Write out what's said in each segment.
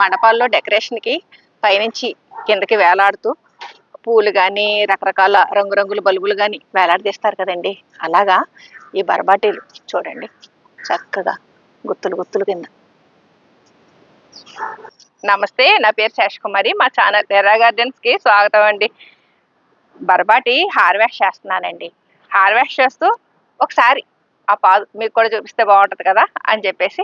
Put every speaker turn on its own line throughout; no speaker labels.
మండపాల్లో డెకరేషన్కి పైనుంచి కిందకి వేలాడుతూ పూలు కానీ రకరకాల రంగురంగుల బల్బులు కానీ వేలాడదీస్తారు కదండి. అలాగా ఈ బర్బాటీలు చూడండి చక్కగా గుత్తులు గుత్తులు కింద. నమస్తే, నా పేరు శేషకుమారి. మా ఛానల్ ఎర్రా గార్డెన్స్కి స్వాగతం అండి. బర్బాటి హార్వెస్ట్ చేస్తున్నానండి. హార్వెస్ట్ చేస్తూ ఒకసారి ఆ పాదు మీకు కూడా చూపిస్తే బాగుంటుంది కదా అని చెప్పేసి,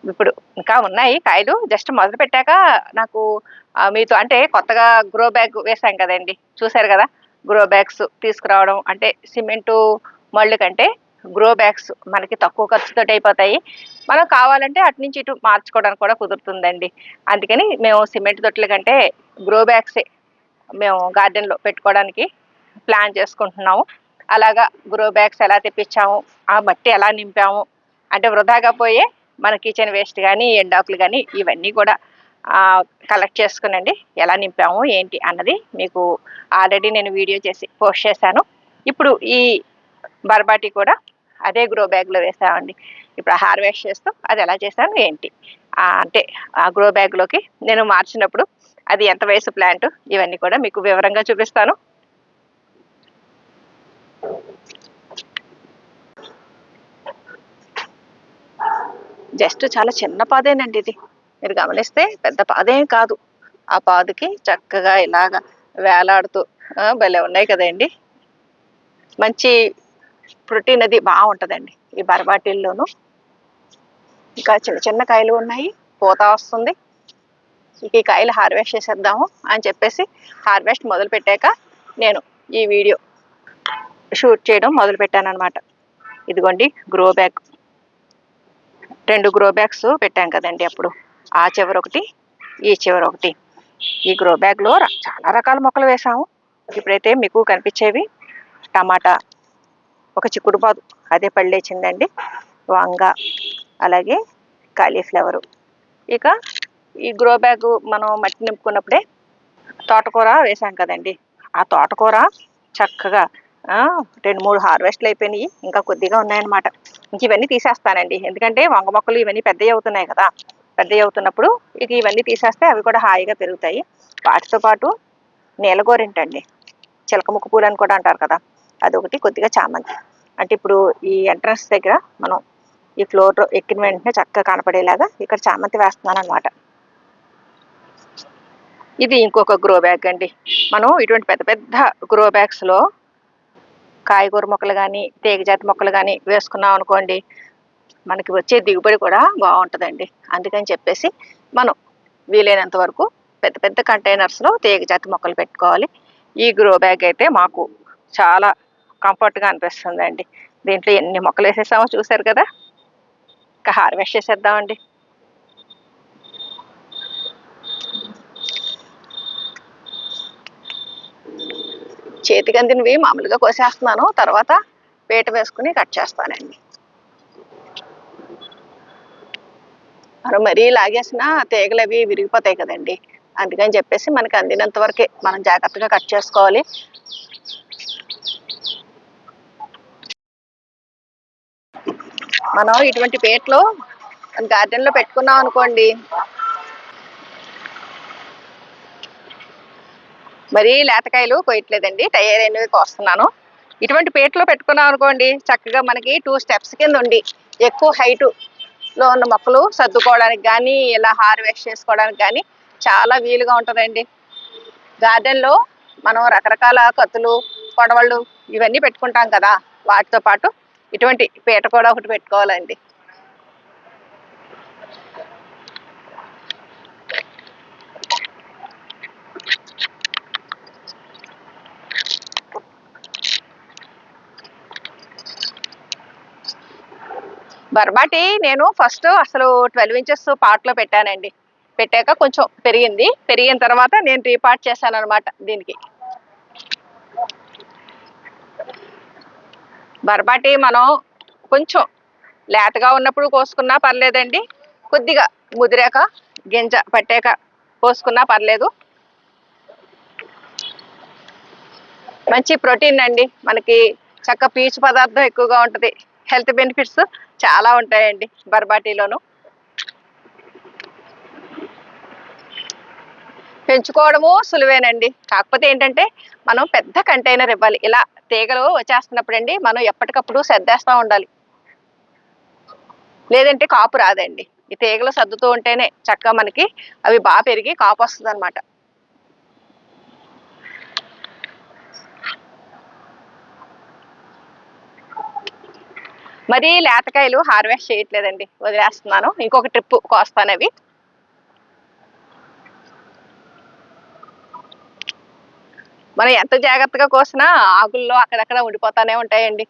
ఇప్పుడు ఇంకా ఉన్నాయి కాయలు. జస్ట్ మొదలు పెట్టాక నాకు మీతో అంటే కొత్తగా గ్రో బ్యాగ్ వేసాం కదండి, చూసారు కదా. గ్రో బ్యాగ్స్ తీసుకురావడం అంటే సిమెంటు మళ్ళు కంటే గ్రో బ్యాగ్స్ మనకి తక్కువ ఖర్చుతో అయిపోతాయి. మనం కావాలంటే అటు నుంచి ఇటు మార్చుకోవడానికి కూడా కుదురుతుందండి. అందుకని మేము సిమెంట్ తొట్ల కంటే గ్రో బ్యాగ్సే మేము గార్డెన్లో పెట్టుకోవడానికి ప్లాన్ చేసుకుంటున్నాము. అలాగా గ్రో బ్యాగ్స్ ఎలా తెప్పించాము, ఆ మట్టి ఎలా నింపాము అంటే వృధాగా పోయే మన కిచెన్ వేస్ట్ కానీ ఎండాకులు కానీ ఇవన్నీ కూడా కలెక్ట్ చేసుకునండి ఎలా నింపాము ఏంటి అన్నది మీకు ఆల్రెడీ నేను వీడియో చేసి పోస్ట్ చేశాను. ఇప్పుడు ఈ బర్బాటి కూడా అదే గ్రో బ్యాగ్లో వేసామండి. ఇప్పుడు హార్వెస్ట్ చేస్తూ అది ఎలా చేశాను ఏంటి అంటే ఆ గ్రో బ్యాగ్లోకి నేను మార్చినప్పుడు అది ఎంత వయసు ప్లాంట్ ఇవన్నీ కూడా మీకు వివరంగా చూపిస్తాను. జస్ట్ చాలా చిన్న పాదేనండి ఇది. మీరు గమనిస్తే పెద్ద పాదేం కాదు. ఆ పాదుకి చక్కగా ఇలాగ వేలాడుతూ భలే ఉన్నాయి కదండి. మంచి ప్రోటీన్ అది బాగుంటుందండి ఈ బర్బాటీల్లోనూ. ఇంకా చిన్న చిన్న కాయలు ఉన్నాయి, పూత వస్తుంది. ఈ కాయలు హార్వెస్ట్ చేసేద్దాము అని చెప్పేసి హార్వెస్ట్ మొదలు పెట్టాక నేను ఈ వీడియో షూట్ చేయడం మొదలు పెట్టాను అనమాట. ఇదిగోండి గ్రో బ్యాగ్, 2 గ్రో బ్యాగ్స్ పెట్టాం కదండి అప్పుడు. ఆ చివరి ఒకటి, ఈ చివరి ఒకటి. ఈ గ్రో బ్యాగ్లో చాలా రకాల మొక్కలు వేసాము. ఇప్పుడైతే మీకు కనిపించేవి టమాటా, ఒక చిక్కుడు పాదు అదే పళ్ళేచిందండి, వంగ, అలాగే కాలీఫ్లవరు. ఇక ఈ గ్రో బ్యాగ్ మనం మట్టి నింపుకున్నప్పుడే తోటకూర వేసాం కదండి. ఆ తోటకూర చక్కగా 2-3 హార్వెస్ట్లు అయిపోయినాయి, ఇంకా కొద్దిగా ఉన్నాయన్నమాట. ఇంక ఇవన్నీ తీసేస్తానండి, ఎందుకంటే వంగ మొక్కలు ఇవన్నీ పెద్దవి అవుతున్నాయి కదా. పెద్దవి అవుతున్నప్పుడు ఇక ఇవన్నీ తీసేస్తే అవి కూడా హాయిగా పెరుగుతాయి. వాటితో పాటు నీలగోరింటండి, చిలక ముక్కు పూలు అని కూడా అంటారు కదా, అదొకటి, కొద్దిగా చామంతి. అంటే ఇప్పుడు ఈ ఎంట్రన్స్ దగ్గర మనం ఈ ఫ్లోర్ ఎక్కిన వెంటనే చక్కగా కనపడేలాగా ఇక్కడ చామంతి వేస్తున్నాను అనమాట. ఇది ఇంకొక గ్రో బ్యాగ్ అండి. మనం ఇటువంటి పెద్ద పెద్ద గ్రో బ్యాగ్స్లో కాయగూర మొక్కలు కానీ తీగజాతి మొక్కలు కానీ వేసుకున్నాం అనుకోండి, మనకి వచ్చే దిగుబడి కూడా బాగుంటుందండి. అందుకని చెప్పేసి మనం వీలైనంత వరకు పెద్ద పెద్ద కంటైనర్స్లో తీగజాతి మొక్కలు పెట్టుకోవాలి. ఈ గ్రో బ్యాగ్ అయితే మాకు చాలా కంఫర్ట్గా అనిపిస్తుందండి. దీంట్లో ఎన్ని మొక్కలు వేసేసామో చూసారు కదా. ఇంకా హార్వెస్ట్ చేసేద్దామండి. చేతికి అందినవి మామూలుగా కోసేస్తున్నాను, తర్వాత పీట వేసుకుని కట్ చేస్తానండి. మనం మరీ లాగేసిన తీగలు అవి విరిగిపోతాయి కదండి. అందుకని చెప్పేసి మనకి అందినంత వరకే మనం జాగ్రత్తగా కట్ చేసుకోవాలి. మనం ఇటువంటి పీటలో గార్డెన్లో పెట్టుకున్నాం అనుకోండి, మరీ లేతకాయలు కోయట్లేదండి, తయారైనవి కోస్తున్నాను. ఇటువంటి పీటలో పెట్టుకున్నాం అనుకోండి, చక్కగా మనకి 2 స్టెప్స్ కింద ఉండి ఎక్కువ హైటులో ఉన్న మొక్కలు సర్దుకోవడానికి కానీ ఇలా హార్వెస్ట్ చేసుకోవడానికి కానీ చాలా వీలుగా ఉంటుందండి. గార్డెన్లో మనం రకరకాల కత్తులు, కొడవళ్ళు ఇవన్నీ పెట్టుకుంటాం కదా, వాటితో పాటు ఇటువంటి పీట కూడా ఒకటి పెట్టుకోవాలండి. బర్బాటి నేను ఫస్ట్ అసలు 12 ఇంచెస్ పాట్లో పెట్టానండి. పెట్టాక కొంచెం పెరిగింది, పెరిగిన తర్వాత నేను రీపాట్ చేశాను అనమాట. దీనికి బర్బాటి మనం కొంచెం లేతగా ఉన్నప్పుడు కోసుకున్నా పర్లేదండి, కొద్దిగా ముదిరాక గింజ పట్టాక కోసుకున్నా పర్లేదు. మంచి ప్రోటీన్ అండి, మనకి చక్క పీచు పదార్థం ఎక్కువగా ఉంటుంది. హెల్త్ బెనిఫిట్స్ చాలా ఉంటాయండి బర్బాటీలోను. పెంచుకోవడము సులువేనండి. కాకపోతే ఏంటంటే మనం పెద్ద కంటైనర్ ఇవ్వాలి. ఇలా తీగలు వచ్చేస్తున్నప్పుడండి మనం ఎప్పటికప్పుడు సర్దేస్తా ఉండాలి. లేదంటే కాపు రాదండి. ఈ తీగలు సర్దుతూ ఉంటేనే చక్కగా మనకి అవి బాగా పెరిగి కాపు వస్తుందన్నమాట. మరి లేతకాయలు హార్వెస్ట్ చేయట్లేదండి, వదిలేస్తున్నాను. ఇంకొక ట్రిప్ కోస్తాను అవి. మనం ఎంత జాగ్రత్తగా కోసినా ఆకుల్లో అక్కడక్కడ ఉండిపోతానే ఉంటాయండి.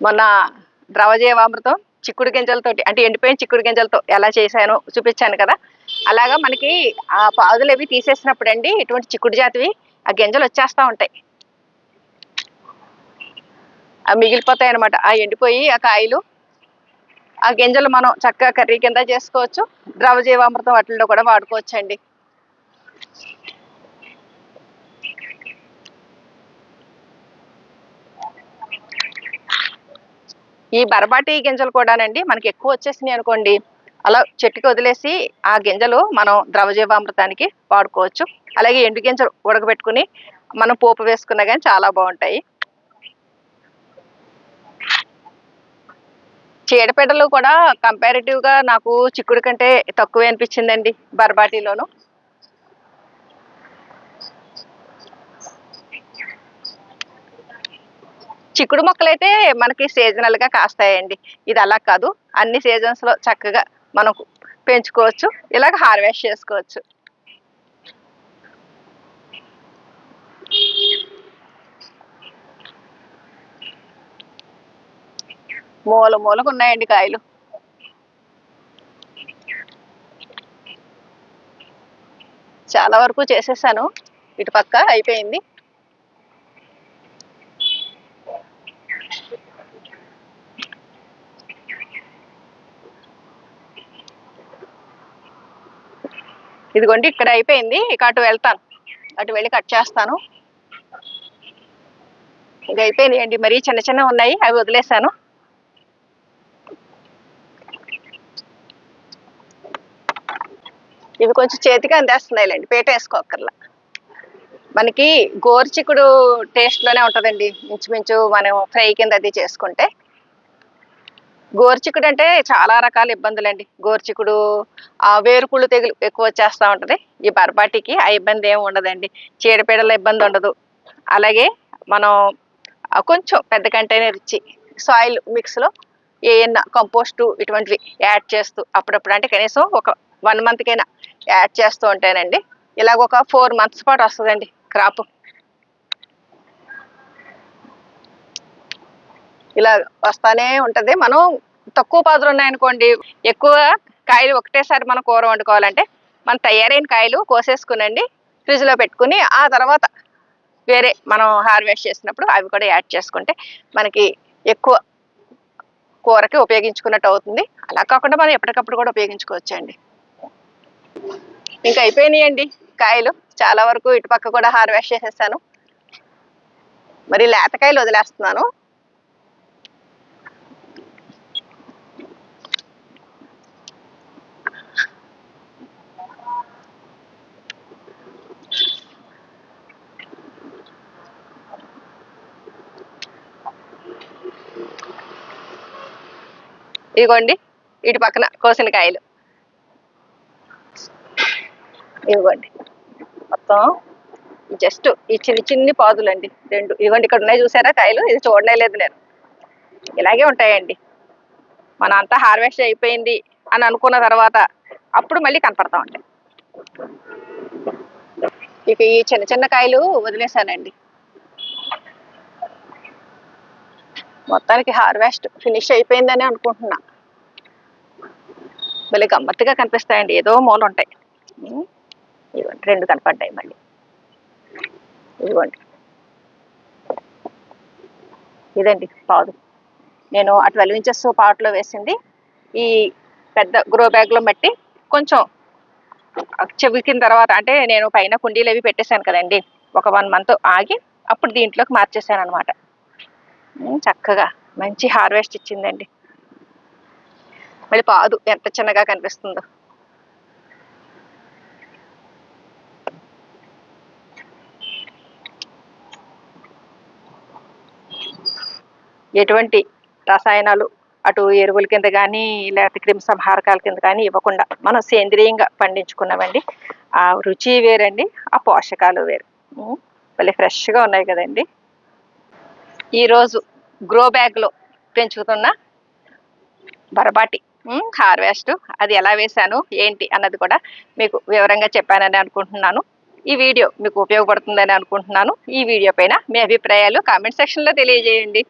మొన్న ద్రవజీవామృతం చిక్కుడు గింజలతోటి, అంటే ఎండిపోయిన చిక్కుడు గింజలతో ఎలా చేశానో చూపించాను కదా. అలాగా మనకి ఆ పాదులు అవి తీసేసినప్పుడు అండి ఇటువంటి చిక్కుడు జాతివి ఆ గింజలు వచ్చేస్తా ఉంటాయి. అవి మిగిలిపోతాయి అనమాట. ఆ ఎండిపోయి ఆ కాయలు, ఆ గింజలు మనం చక్కగా కర్రీ కింద చేసుకోవచ్చు. ద్రవజీవామృతం వాటిల్లో కూడా వాడుకోవచ్చు అండి. ఈ బరబాటి గింజలు కూడానండి మనకి ఎక్కువ వచ్చేసినాయి అనుకోండి, అలా చెట్టుకి వదిలేసి ఆ గింజలు మనం ద్రవజీవామృతానికి వాడుకోవచ్చు. అలాగే ఎండు గింజలు ఉడకబెట్టుకుని మనం పోపు వేసుకున్నా కానీ చాలా బాగుంటాయి. చీడపీడలు కూడా కంపారిటివ్ గా నాకు చిక్కుడు కంటే తక్కువే అనిపించిందండి బర్బాటీలోను. చిక్కుడు మొక్కలైతే మనకి సీజనల్ గా కాస్తాయండి. ఇది అలా కాదు, అన్ని సీజన్స్ లో చక్కగా మనం పెంచుకోవచ్చు, ఇలాగ హార్వెస్ట్ చేసుకోవచ్చు. మూల మూలకు ఉన్నాయండి కాయలు. చాలా వరకు చేసేసాను, ఇటు పక్క అయిపోయింది. ఇదిగోండి ఇక్కడ అయిపోయింది, ఇక అటు వెళ్తాను, అటు వెళ్ళి కట్ చేస్తాను. ఇక అయిపోయినాయండి, మరీ చిన్న చిన్న ఉన్నాయి, అవి వదిలేసాను. ఇవి కొంచెం చేతికి అందేస్తున్నాయిలేండి, పేట వేసుకోకర్లా. మనకి గోరుచిక్కుడు టేస్ట్ లోనే ఉంటదండి ఇంచుమించు, మనం ఫ్రై కింద అది చేసుకుంటే. గోరుచిక్కుడు అంటే చాలా రకాల ఇబ్బందులండి. గోరుచిక్కుడు వేరుకుళ్ళు తెగులు ఎక్కువ వచ్చేస్తా ఉంటది. ఈ బర్బాటికి ఆ ఇబ్బంది ఏమి ఉండదండి. చీడపీడల ఇబ్బంది ఉండదు. అలాగే మనం కొంచెం పెద్ద కంటైనర్ ఇచ్చి సాయిల్ మిక్స్ లో ఏమన్నా కంపోస్టు ఇటువంటివి యాడ్ చేస్తూ అప్పుడప్పుడు, అంటే కనీసం ఒక 1 మంత్ కైనా యాడ్ చేస్తూ ఉంటానండి. ఇలాగ ఒక 4 మంత్స్ పాటు వస్తుందండి క్రాప్. ఇలా వస్తానే ఉంటది. మనం తక్కువ పాదులు ఉన్నాయనుకోండి, ఎక్కువ కాయలు ఒకటేసారి మనం కూర వండుకోవాలంటే మన తయారైన కాయలు కోసేసుకునండి ఫ్రిడ్జ్ లో పెట్టుకుని, ఆ తర్వాత వేరే మనం హార్వెస్ట్ చేసినప్పుడు అవి కూడా యాడ్ చేసుకుంటే మనకి ఎక్కువ కూరకి ఉపయోగించుకున్నట్టు అవుతుంది. అలా కాకుండా మనం ఎప్పటికప్పుడు కూడా ఉపయోగించుకోవచ్చండి. ఇంకా అయిపోయినాయండి కాయలు, చాలా వరకు ఇటుపక్క కూడా హార్వెస్ట్ చేసేసాను. మరి లేతకాయలు వదిలేస్తున్నాను. ఇదిగోండి ఇటు పక్కన కోసిన కాయలు, ఇవ్వండి. మొత్తం జస్ట్ ఈ చిన్ని చిన్ని పాదులండి రెండు. ఇవ్వండి ఇక్కడ ఉన్నాయి చూసారా కాయలు, ఇది చూడనే లేదు నేను. ఇలాగే ఉంటాయండి. మనం అంతా హార్వెస్ట్ అయిపోయింది అని అనుకున్న తర్వాత అప్పుడు మళ్ళీ కనపడతా ఉంటాయి. ఇక ఈ చిన్న చిన్న కాయలు వదిలేసానండి. మొత్తానికి హార్వెస్ట్ ఫినిష్ అయిపోయిందని అనుకుంటున్నా. మళ్ళీ గమ్మత్తుగా కనిపిస్తాయండి, ఏదో మూల ఉంటాయి. ఇవ్వండి 2 కనపడ్డాయి మళ్ళీ. ఇదిగోండి, ఇదండి పాదు. నేను ఆ 12 ఇంచెస్ పాట్లో వేసింది. ఈ పెద్ద గ్రో బ్యాగ్ లో మట్టి కొంచెం చెవికిన తర్వాత, అంటే నేను పైన కుండీలు అవి పెట్టేశాను కదండి, ఒక 1 మంత్ ఆగి అప్పుడు దీంట్లోకి మార్చేసాను అనమాట. చక్కగా మంచి హార్వెస్ట్ ఇచ్చిందండి. మళ్ళీ పాదు ఎంత చిన్నగా కనిపిస్తుందో. ఎటువంటి రసాయనాలు అటు ఎరువుల కింద కానీ లేకపోతే క్రిమిసంహారకాల కింద కానీ ఇవ్వకుండా మనం సేంద్రియంగా పండించుకున్నామండి. ఆ రుచి వేరండి, ఆ పోషకాలు వేరు. భలే ఫ్రెష్గా ఉన్నాయి కదండి. ఈరోజు గ్రో బ్యాగ్లో పెంచుతున్న బరబాటి హార్వెస్ట్ అది ఎలా వేశాను ఏంటి అన్నది కూడా మీకు వివరంగా చెప్పానని అనుకుంటున్నాను. ఈ వీడియో మీకు ఉపయోగపడుతుందని అనుకుంటున్నాను. ఈ వీడియో పైన మీ అభిప్రాయాలు కామెంట్ సెక్షన్లో తెలియజేయండి.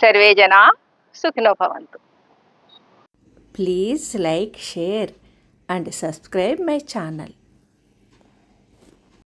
సర్వే జనా సుఖినో భవంతు.
Please like, share and subscribe my channel.